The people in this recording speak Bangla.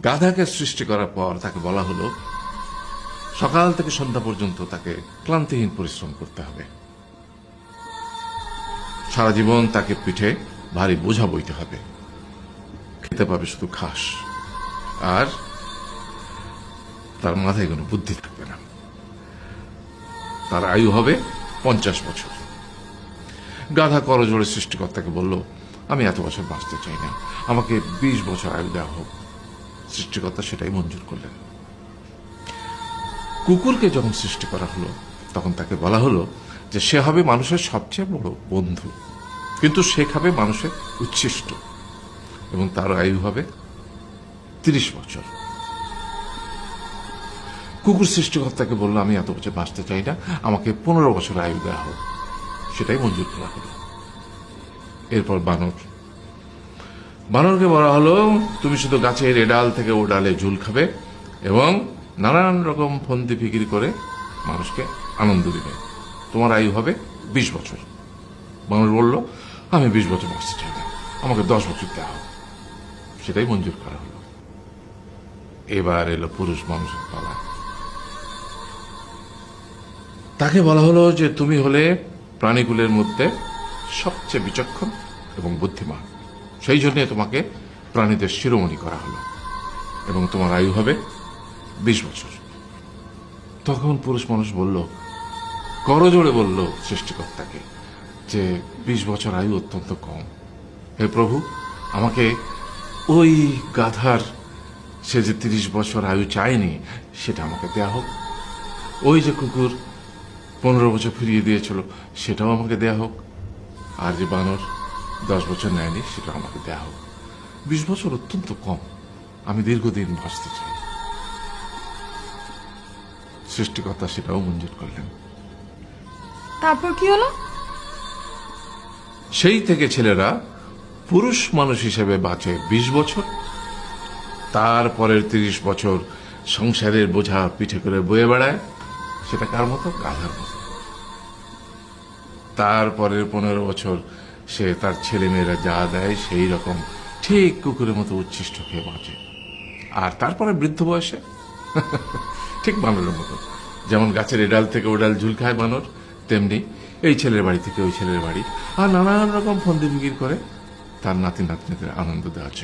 গাধাকে সৃষ্টি করার পর তাকে বলা হলো সকাল থেকে সন্ধ্যা পর্যন্ত তাকে ক্লান্তিহীন পরিশ্রম করতে হবে, সারা জীবন তাকে পিঠে ভারী বোঝা বইতে হবে, খেতে পাবে শুধু ঘাস, আর তার মাথায় কোনো বুদ্ধি থাকবে না। তার আয়ু হবে 50 বছর। গাধা করজোড়ে সৃষ্টিকর্তাকে বলল, আমি এত বছর বাঁচতে চাই না, আমাকে 20 বছর আয়ু দেওয়া হোক। সৃষ্টিকর্তা সেটাই মঞ্জুর করলেন। কুকুরকে যখন সৃষ্টি করা হলো তখন তাকে বলা হলো যে সে হবে মানুষের সবচেয়ে বড় বন্ধু, কিন্তু সে খাবে মানুষের উচ্ছিষ্ট, এবং তার আয়ু হবে 30 বছর। কুকুর সৃষ্টিকর্তাকে বলল, আমি এত বছর বাঁচতে চাই না, আমাকে 15 বছর আয়ু দেওয়া হোক। সেটাই মঞ্জুর করা হলো। এরপর বানরকে বলা হলো, তুমি শুধু গাছের এ ডাল থেকে ও ডালে ঝুল খাবে এবং নানান রকম ফন্দি ফিকির করে মানুষকে আনন্দ দিবে, তোমার আয়ু হবে 20 বছর। বানর বলল, আমি 20 বছর বাঁচতে চাই না, আমাকে 10 বছর দেওয়া হোক। সেটাই মঞ্জুর করা হলো। এবার এলো পুরুষ মানুষের পালা। তাকে বলা হলো যে তুমি হলে প্রাণীকুলের মধ্যে সবচেয়ে বিচক্ষণ এবং বুদ্ধিমান, সেই জন্য তোমাকে প্রাণীদের শিরোমণি করা হলো এবং তোমার আয়ু হবে 20 বছর। তখন পুরুষ মানুষ বলল, করজোড়ে বলল সৃষ্টিকর্তাকে যে 20 বছর আয়ু অত্যন্ত কম, হে প্রভু, আমাকে ওই গাধার সে যে 30 বছর আয়ু চায়নি সেটা আমাকে দেয়া হোক, ওই যে কুকুর 15 বছর ফিরিয়ে দিয়েছিল সেটাও আমাকে দেয়া হোক, আর যে বানর 10 বছর নেয়নি সেটা আমাকে দেয়া হোক। 20 বছর অত্যন্ত কম, আমি দীর্ঘদিন বাঁচতে চাই। সৃষ্টিকর্তা সেটাও মঞ্জুর করলেন। তারপর কি হলো? সেই থেকে ছেলেরা পুরুষ মানুষ হিসেবে বাঁচে 20 বছর, তারপরের 30 বছর সংসারের বোঝা পিঠে করে বয়ে বেড়ায়, সেটা কার মতো? গাধার মতো। তারপরের 15 বছর সে তার ছেলে মেয়েরা যা দেয় সেই রকম ঠিক কুকুরের মতো উচ্ছিষ্ট খেয়ে বাঁচে। আর তারপরে বৃদ্ধ বয়সে ঠিক বানরের মতো, যেমন গাছের এডাল থেকে ওডাল ঝুল খায় বানর, তেমনি এই ছেলের বাড়ি থেকে ওই ছেলের বাড়ি আর নানান রকম ফন্দি ফিকির করে তার নাতি নাতনিদের আনন্দ দেওয়ার চেষ্টা